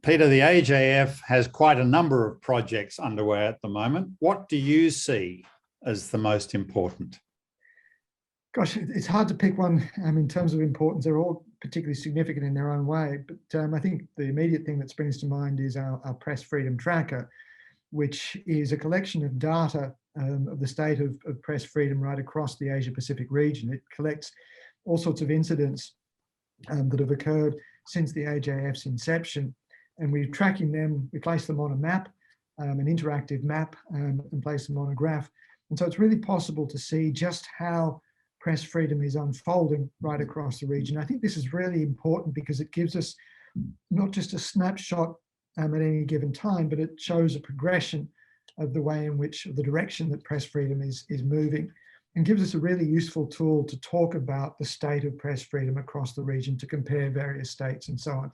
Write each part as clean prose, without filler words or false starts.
Peter, the AJF has quite a number of projects underway at the moment. What do you see as the most important? Gosh, it's hard to pick one in terms of importance. They're all particularly significant in their own way. But I think the immediate thing that springs to mind is our press freedom tracker, which is a collection of data of the state of press freedom right across the Asia-Pacific region. It collects all sorts of incidents that have occurred since the AJF's inception. And we're tracking them, we place them on a map, an interactive map, and place them on a graph. And so it's really possible to see just how press freedom is unfolding right across the region. I think this is really important because it gives us not just a snapshot at any given time, but it shows a progression of the way in which the direction that press freedom is moving, and gives us a really useful tool to talk about the state of press freedom across the region, to compare various states and so on.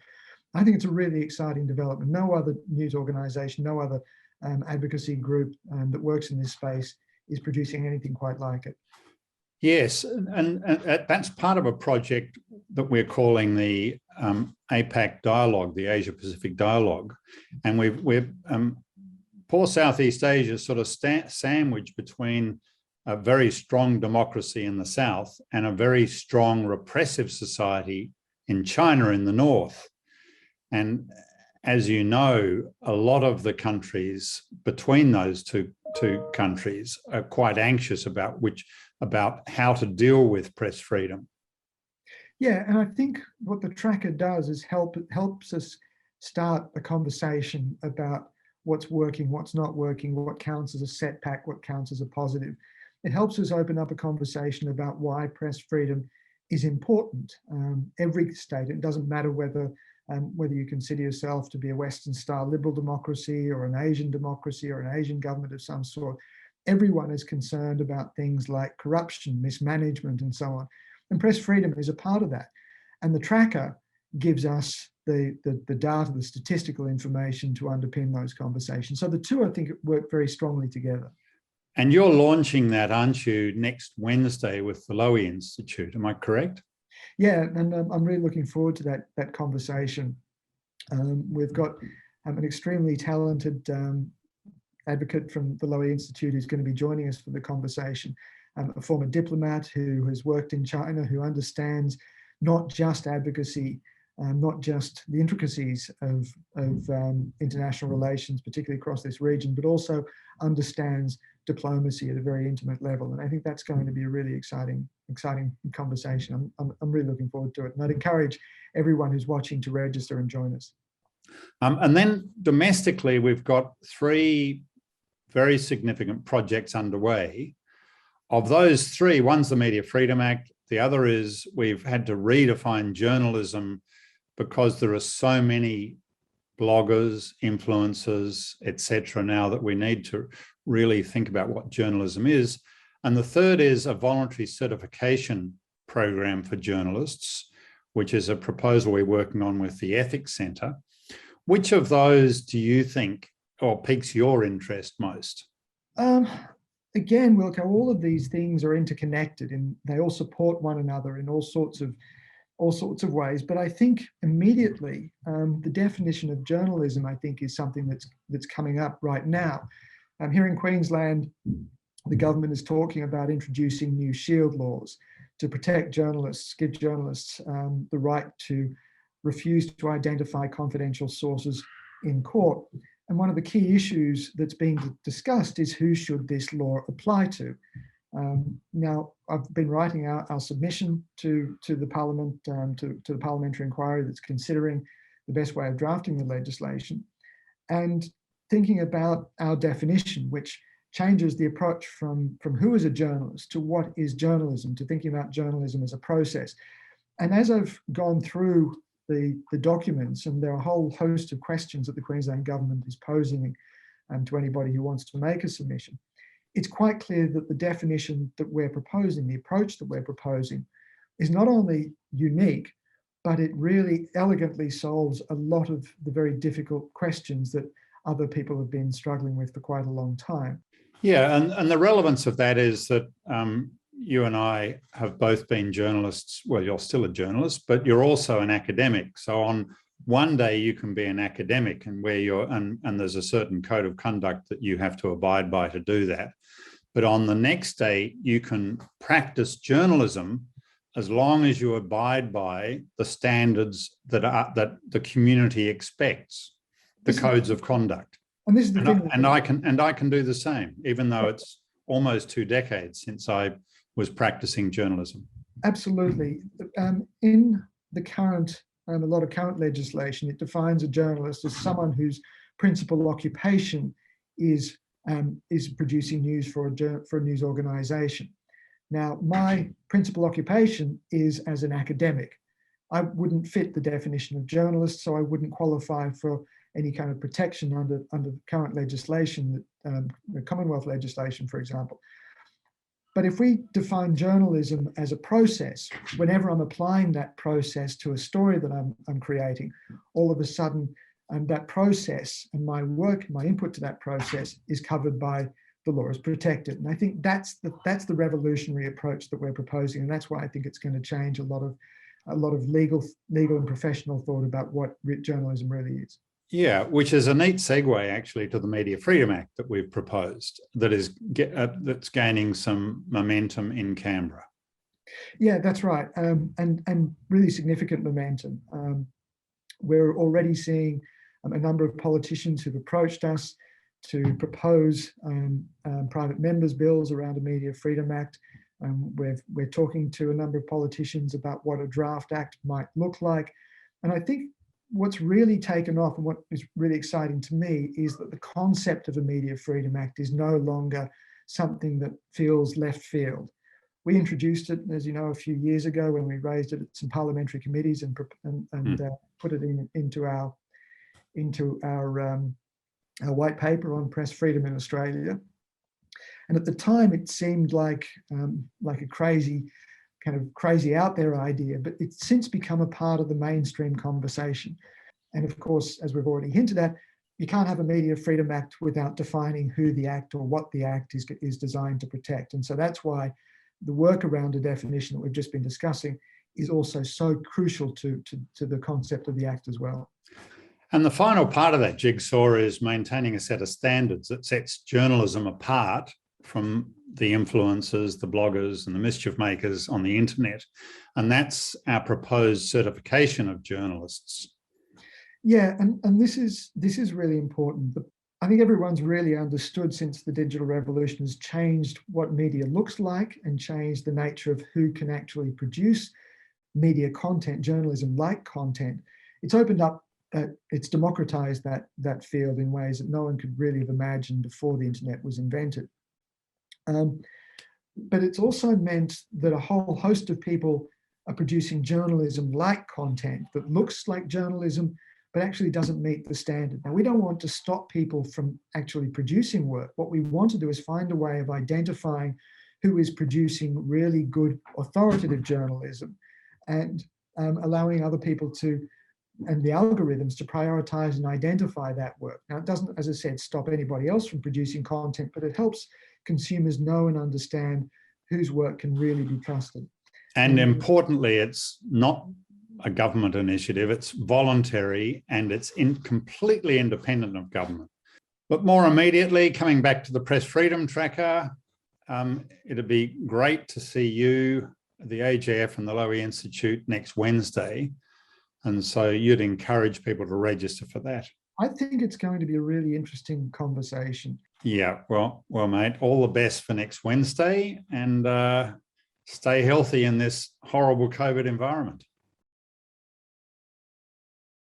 I think it's a really exciting development. No other news organization, no other advocacy group that works in this space is producing anything quite like it. Yes, and that's part of a project that we're calling the APAC Dialogue, the Asia-Pacific Dialogue. And we're poor Southeast Asia sort of sandwiched between a very strong democracy in the south and a very strong repressive society in China in the north. And as you know, a lot of the countries between those two countries are quite anxious about how to deal with press freedom. Yeah, and I think what the tracker does is helps us start a conversation about what's working, what's not working, what counts as a setback, what counts as a positive. It helps us open up a conversation about why press freedom is important. Every state, it doesn't matter whether you consider yourself to be a Western-style liberal democracy or an Asian democracy or an Asian government of some sort. Everyone is concerned about things like corruption, mismanagement, and so on. And press freedom is a part of that. And the tracker gives us the data, the statistical information to underpin those conversations. So the two, I think, work very strongly together. And you're launching that, aren't you, next Wednesday with the Lowy Institute? Am I correct? Yeah, and I'm really looking forward to that conversation. We've got an extremely talented advocate from the Lowy Institute who's going to be joining us for the conversation, a former diplomat who has worked in China, who understands not just advocacy, not just the intricacies of international relations, particularly across this region, but also understands diplomacy at a very intimate level. And I think that's going to be a really exciting conversation. I'm really looking forward to it. And I'd encourage everyone who's watching to register and join us. And then domestically, we've got 3 very significant projects underway. Of those 3, one's the Media Freedom Act. The other is we've had to redefine journalism because there are so many bloggers, influencers, etc. now that we need to really think about what journalism is. And the third is a voluntary certification program for journalists, which is a proposal we're working on with the Ethics Centre. Which of those do you think piques your interest most? Again, Wilco, all of these things are interconnected and they all support one another in all sorts of ways. But I think immediately the definition of journalism, I think, is something that's coming up right now. Here in Queensland, the government is talking about introducing new shield laws to protect journalists, give journalists the right to refuse to identify confidential sources in court. And one of the key issues that's being discussed is who should this law apply to. Now, I've been writing our submission to the Parliament, to the parliamentary inquiry that's considering the best way of drafting the legislation, and thinking about our definition, which changes the approach from who is a journalist to what is journalism, to thinking about journalism as a process. And as I've gone through the documents, and there are a whole host of questions that the Queensland government is posing to anybody who wants to make a submission, it's quite clear that the definition that we're proposing, the approach that we're proposing, is not only unique, but it really elegantly solves a lot of the very difficult questions that other people have been struggling with for quite a long time. Yeah, and the relevance of that is that you and I have both been journalists. Well, you're still a journalist, but you're also an academic. So on one day you can be an academic and and there's a certain code of conduct that you have to abide by to do that. But on the next day, you can practice journalism as long as you abide by the standards that the community expects, the codes of conduct. And this is the thing. I can do the same, even though it's almost 2 decades since I was practicing journalism. Absolutely. In the current, a lot of current legislation, it defines a journalist as someone whose principal occupation is producing news for a news organization. Now, my principal occupation is as an academic. I wouldn't fit the definition of journalist, so I wouldn't qualify for any kind of protection under current legislation, the Commonwealth legislation, for example. But if we define journalism as a process, whenever I'm applying that process to a story that I'm creating, all of a sudden that process and my work, my input to that process is covered by the law, is protected. And I think that's the revolutionary approach that we're proposing. And that's why I think it's going to change a lot of legal and professional thought about what journalism really is. Yeah, which is a neat segue actually to the Media Freedom Act that we've proposed that's gaining some momentum in Canberra. Yeah, that's right, and really significant momentum. We're already seeing a number of politicians who've approached us to propose private members' bills around a Media Freedom Act. We're talking to a number of politicians about what a draft act might look like, and I think what's really taken off and what is really exciting to me is that the concept of a Media Freedom Act is no longer something that feels left field. We introduced it, as you know, a few years ago when we raised it at some parliamentary committees and put it into our white paper on press freedom in Australia. And at the time, it seemed like a crazy out there idea, but it's since become a part of the mainstream conversation. And of course, as we've already hinted at, you can't have a Media Freedom Act without defining who the act or what the act is designed to protect. And so that's why the work around a definition that we've just been discussing is also so crucial to the concept of the act as well. And the final part of that jigsaw is maintaining a set of standards that sets journalism apart from the influencers, the bloggers and the mischief makers on the internet. And that's our proposed certification of journalists. Yeah, and this is really important. I think everyone's really understood since the digital revolution has changed what media looks like and changed the nature of who can actually produce media content, journalism-like content. It's opened up, it's democratized that field in ways that no one could really have imagined before the internet was invented. But it's also meant that a whole host of people are producing journalism-like content that looks like journalism, but actually doesn't meet the standard. Now, we don't want to stop people from actually producing work. What we want to do is find a way of identifying who is producing really good authoritative journalism and allowing other people and the algorithms to prioritize and identify that work. Now, it doesn't, as I said, stop anybody else from producing content, but it helps consumers know and understand whose work can really be trusted. And importantly, it's not a government initiative, it's voluntary and it's completely independent of government. But more immediately, coming back to the Press Freedom Tracker, it'd be great to see you, the AJF and the Lowy Institute next Wednesday. And so you'd encourage people to register for that. I think it's going to be a really interesting conversation. Yeah, well, mate, all the best for next Wednesday and stay healthy in this horrible COVID environment.